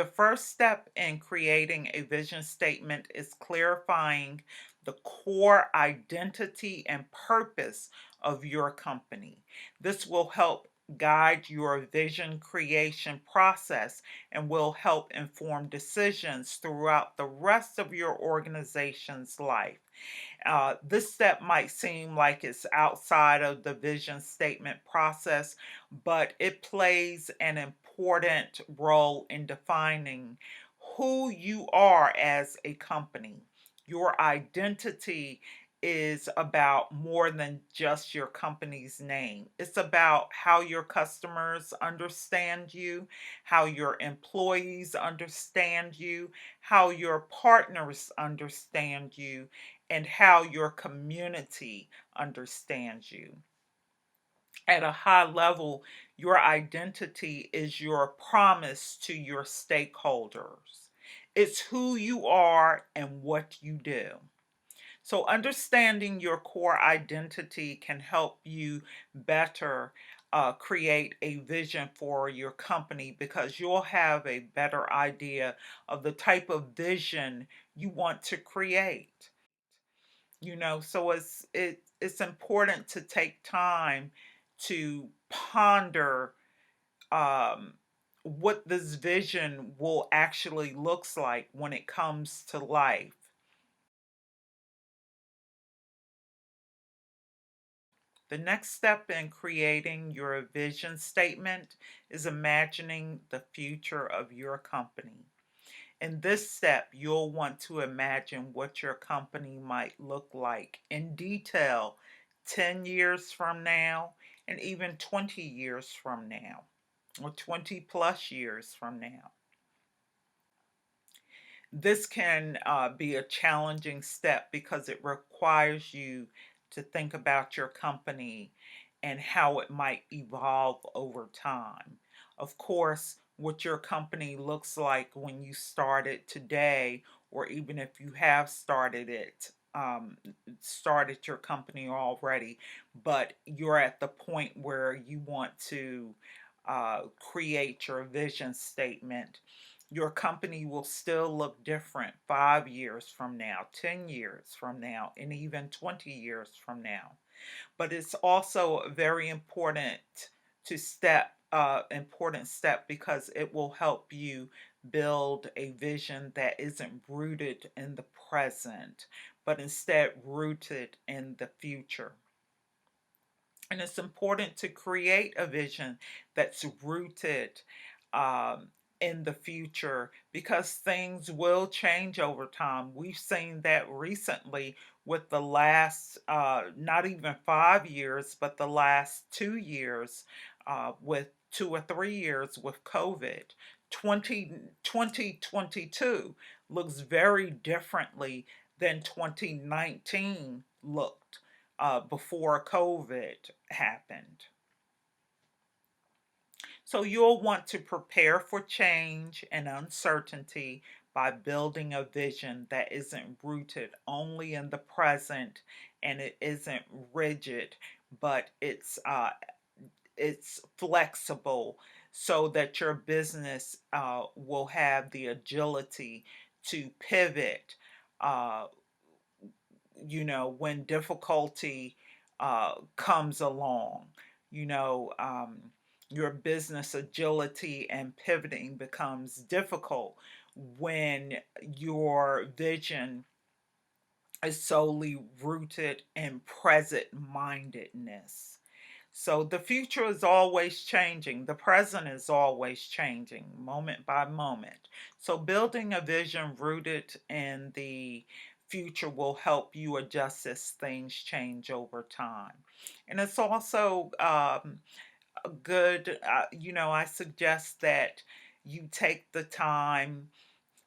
The first step in creating a vision statement is clarifying the core identity and purpose of your company. This will help guide your vision creation process and will help inform decisions throughout the rest of your organization's life. This step might seem like it's outside of the vision statement process, but it plays an important role in defining who you are as a company. Your identity is about more than just your company's name. It's about how your customers understand you, how your employees understand you, how your partners understand you, and how your community understands you. At a high level, your identity is your promise to your stakeholders. It's who you are and what you do. So, understanding your core identity can help you better create a vision for your company because you'll have a better idea of the type of vision you want to create. So it's important to take time to ponder um what this vision will actually looks like when it comes to life. The next step in creating your vision statement is imagining the future of your company. In this step, you'll want to imagine what your company might look like in detail 10 years from now and even 20 years from now or 20 plus years from now. This can be a challenging step because it requires you to think about your company and how it might evolve over time. Of course, what your company looks like when you start it today, or even if you have started your company already, but you're at the point where you want to create your vision statement. Your company will still look different 5 years from now, 10 years from now, and even 20 years from now. But it's also very important step because it will help you build a vision that isn't rooted in the present, but instead rooted in the future. And it's important to create a vision that's rooted um, in the future because things will change over time. We've seen that recently with the last, not even 5 years, but the last 2 years, with 2 or 3 years with COVID. 2022 looks very differently than 2019 looked before COVID happened. So you'll want to prepare for change and uncertainty by building a vision that isn't rooted only in the present and it isn't rigid, but it's flexible so that your business will have the agility to pivot uh, when difficulty comes along. You know, your business agility and pivoting becomes difficult when your vision is solely rooted in present mindedness. So the future is always changing. The present is always changing, moment by moment. So building a vision rooted in the future will help you adjust as things change over time. And it's also a good, I suggest that you take the time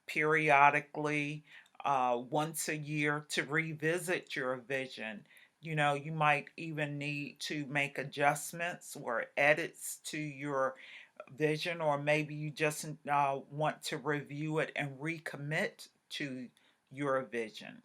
periodically, once a year, to revisit your vision. You might even need to make adjustments or edits to your vision, or maybe you just want to review it and recommit to your vision.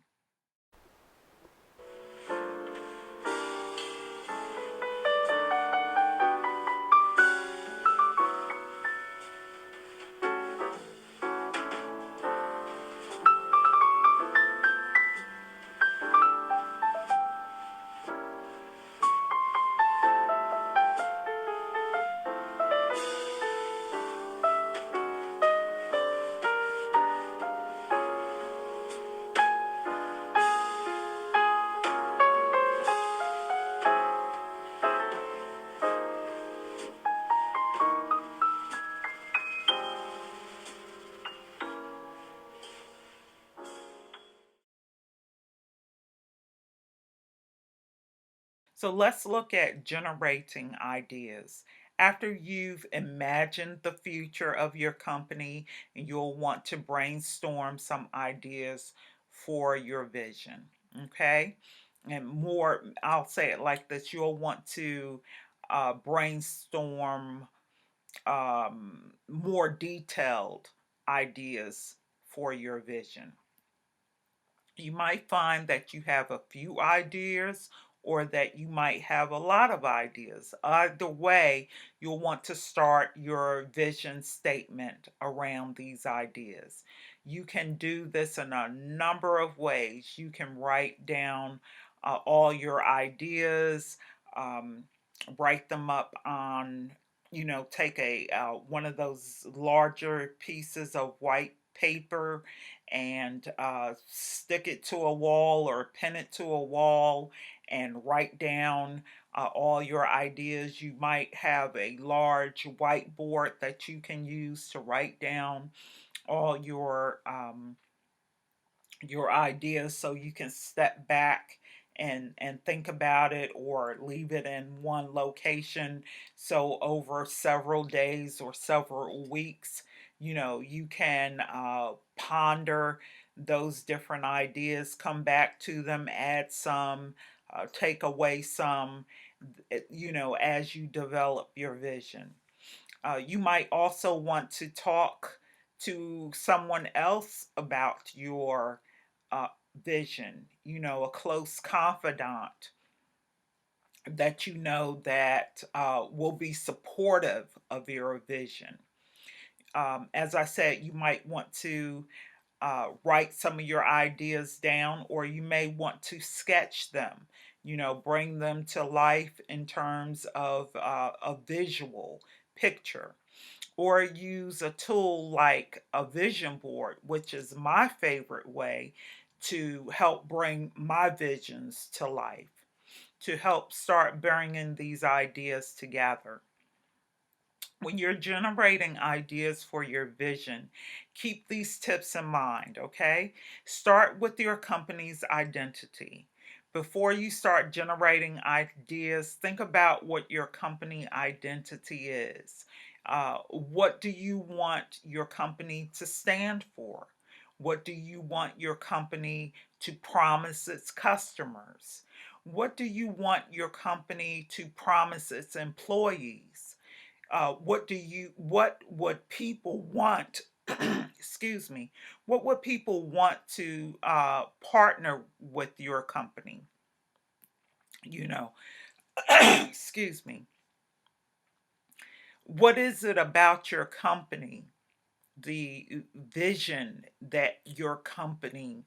So let's look at generating ideas. After you've imagined the future of your company, you'll want to brainstorm some ideas for your vision. Okay. And more, I'll say it like this, you'll want to brainstorm more detailed ideas for your vision. You might find that you have a few ideas or that you might have a lot of ideas. Either way, you'll want to start your vision statement around these ideas. You can do this in a number of ways. You can write down all your ideas, um, write them up on, take a one of those larger pieces of white paper and stick it to a wall or pin it to a wall and write down all your ideas. You might have a large whiteboard that you can use to write down all your ideas so you can step back and think about it or leave it in one location, so over several days or several weeks you can ponder those different ideas, come back to them, add some, take away some, as you develop your vision. You might also want to talk to someone else about your uh, vision, a close confidant that that will be supportive of your vision. As I said, you might want to write some of your ideas down, or you may want to sketch them, bring them to life in terms of a visual picture, or use a tool like a vision board, which is my favorite way to help bring my visions to life, to help start bringing these ideas together. When you're generating ideas for your vision, keep these tips in mind, okay? Start with your company's identity. Before you start generating ideas, think about what your company identity is. What do you want your company to stand for? What do you want your company to promise its customers? What do you want your company to promise its employees? What would people want? Excuse me. What would people want to partner with your company? You know, excuse me. What is it about your company, the vision that your company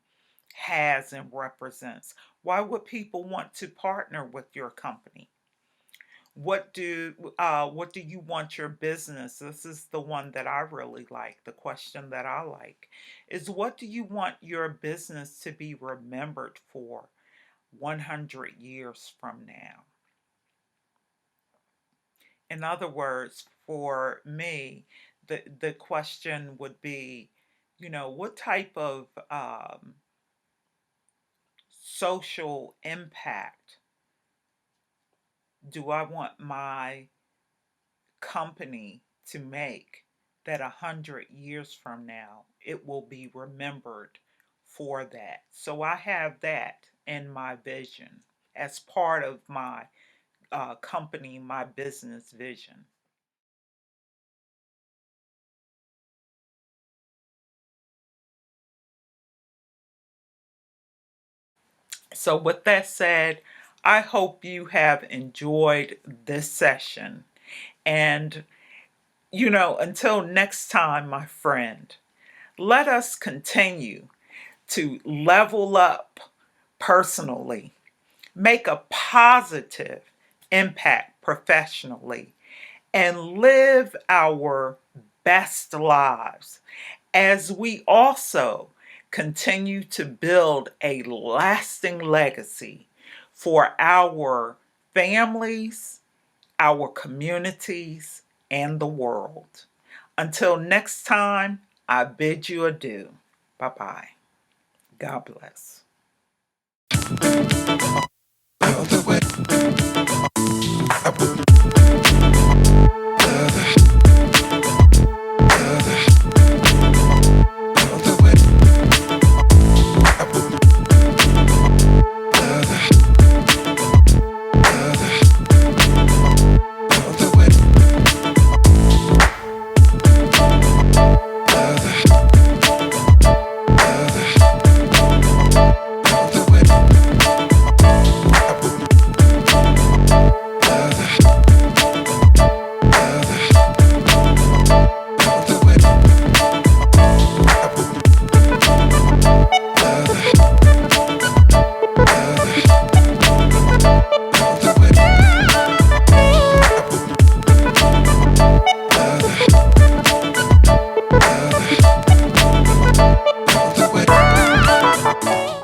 has and represents? Why would people want to partner with your company? What do you want your business? This is the one that I really like. The question that I like is, what do you want your business to be remembered for 100 years from now? In other words, for me, the question would be, what type of social impact do I want my company to make, that 100 years from now it will be remembered for that? So I have that in my vision as part of my company, my business vision. So, with that said, I hope you have enjoyed this session. And, until next time, my friend, let us continue to level up personally, make a positive impact professionally, and live our best lives as we also continue to build a lasting legacy for our families, our communities, and the world. Until next time, I bid you adieu. Bye bye. God bless.